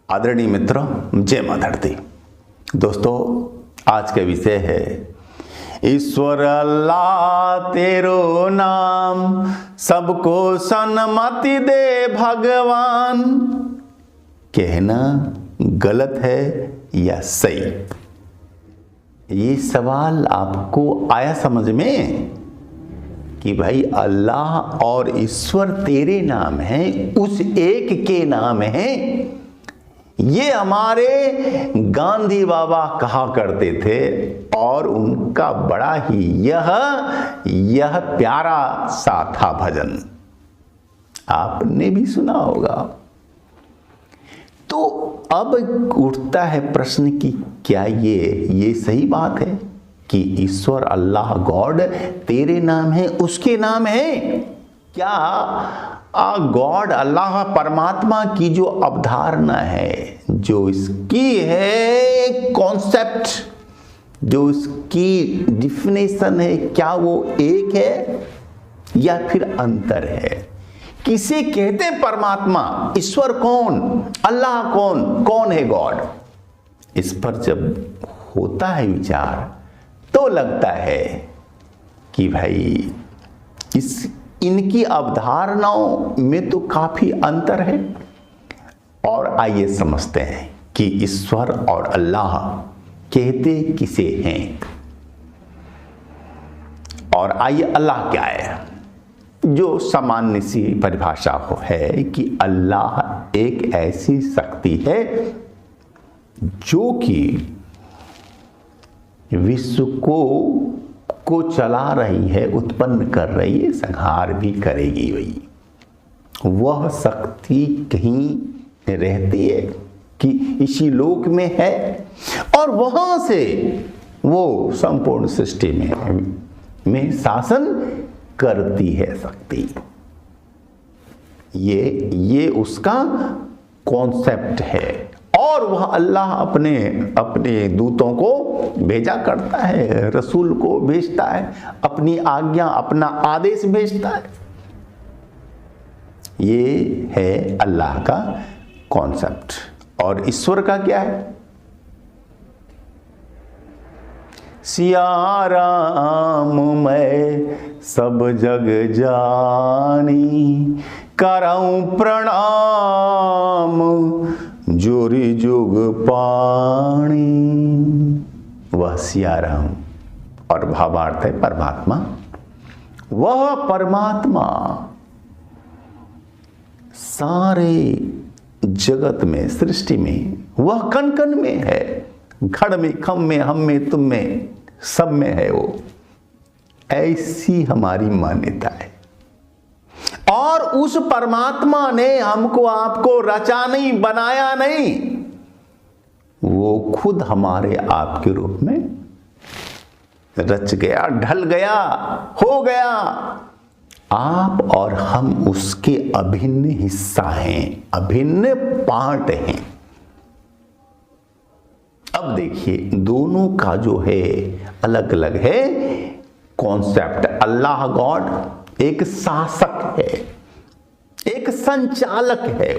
आदरणीय मित्रों, जय माता दी। दोस्तों, आज का विषय है ईश्वर अल्लाह तेरो नाम, सबको सन्मति दे भगवान। कहना गलत है या सही? ये सवाल आपको आया समझ में कि भाई अल्लाह और ईश्वर तेरे नाम है, उस एक के नाम है। ये हमारे गांधी बाबा कहा करते थे और उनका बड़ा ही यह प्यारा सा था भजन, आपने भी सुना होगा। तो अब उठता है प्रश्न कि क्या ये सही बात है कि ईश्वर अल्लाह गॉड तेरे नाम है, उसके नाम है? क्या गॉड अल्लाह परमात्मा की जो अवधारणा है, जो इसकी है कॉन्सेप्ट, जो इसकी डिफिनेशन है, क्या वो एक है या फिर अंतर है? किसे कहते हैं परमात्मा? ईश्वर कौन, अल्लाह कौन है गॉड? इस पर जब होता है विचार तो लगता है कि भाई इनकी अवधारणाओं में तो काफी अंतर है। और आइए समझते हैं कि ईश्वर और अल्लाह कहते किसे हैं, और आइए अल्लाह क्या है। जो सामान्य सी परिभाषा है कि अल्लाह एक ऐसी शक्ति है जो कि विश्व को चला रही है, उत्पन्न कर रही है, संहार भी करेगी। वह शक्ति कहीं रहती है कि इसी लोक में है और वहां से वो संपूर्ण सृष्टि में शासन करती है शक्ति। ये उसका कॉन्सेप्ट है। और वह अल्लाह अपने दूतों को भेजा करता है, रसूल को भेजता है, अपनी आज्ञा, अपना आदेश भेजता है। ये है अल्लाह का कॉन्सेप्ट। और ईश्वर का क्या है? सिया राम मैं सब जग जानी, करऊं प्रणाम जोरी जोग पाणी। वह सिया राम और भावार्थ है परमात्मा। वह परमात्मा सारे जगत में, सृष्टि में, वह कण कण में है, घड़ में, खम में, हम में, तुम में, सब में है वो। ऐसी हमारी मान्यता है। और उस परमात्मा ने हमको आपको रचा नहीं, बनाया नहीं, वो खुद हमारे आपके रूप में रच गया, ढल गया, हो गया। आप और हम उसके अभिन्न हिस्सा हैं, अभिन्न पार्ट हैं। अब देखिए, दोनों का जो है अलग अलग है कॉन्सेप्ट। अल्लाह गॉड एक शासक है, एक संचालक है।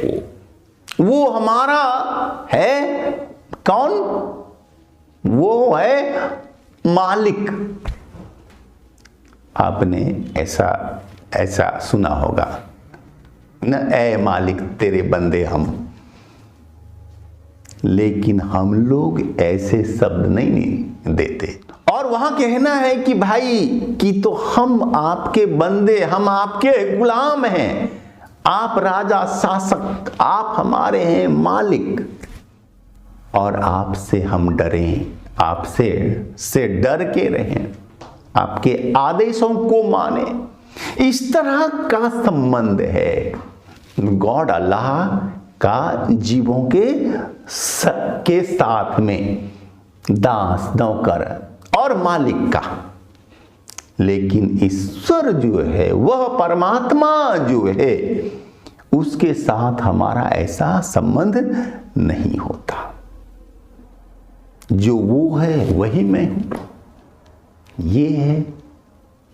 वो हमारा है कौन? वो है मालिक। आपने ऐसा सुना होगा न, ऐ मालिक तेरे बंदे हम। लेकिन हम लोग ऐसे शब्द नहीं देते। और वहां कहना है कि भाई कि तो हम आपके बंदे, हम आपके गुलाम हैं, आप राजा शासक, आप हमारे हैं मालिक, और आपसे हम डरें, आपसे डर के रहें, आपके आदेशों को माने। इस तरह का संबंध है गॉड, अल्लाह का जीवों के साथ में, दास, नौकर और मालिक का। लेकिन ईश्वर जो है, वह परमात्मा जो है, उसके साथ हमारा ऐसा संबंध नहीं होता। जो वो है वही मैं हूं। ये है।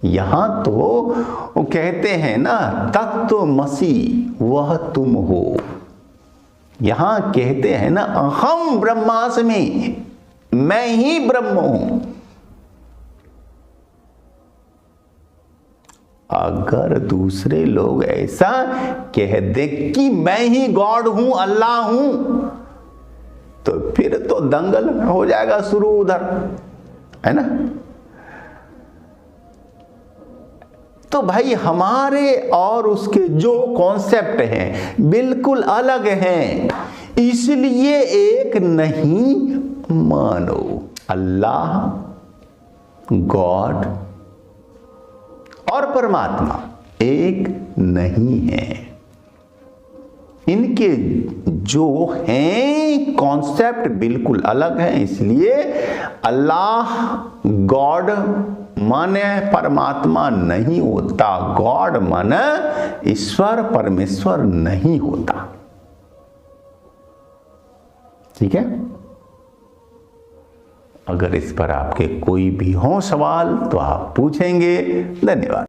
यहां तो वो कहते हैं ना, तत्वमसि वह तुम हो। यहां कहते हैं ना, अहम ब्रह्मास्मि, मैं ही ब्रह्म हूं। अगर दूसरे लोग ऐसा कह दे कि मैं ही गॉड हूं, अल्लाह हूं, तो फिर तो दंगल हो जाएगा शुरू उधर, है ना। तो भाई हमारे और उसके जो कॉन्सेप्ट हैं बिल्कुल अलग हैं, इसलिए एक नहीं मानो। अल्लाह, गॉड और परमात्मा एक नहीं है। इनके जो हैं कॉन्सेप्ट बिल्कुल अलग हैं, इसलिए अल्लाह गॉड माने परमात्मा नहीं होता, गॉड माने ईश्वर परमेश्वर नहीं होता। ठीक है। अगर इस पर आपके कोई भी हो सवाल तो आप पूछेंगे। धन्यवाद।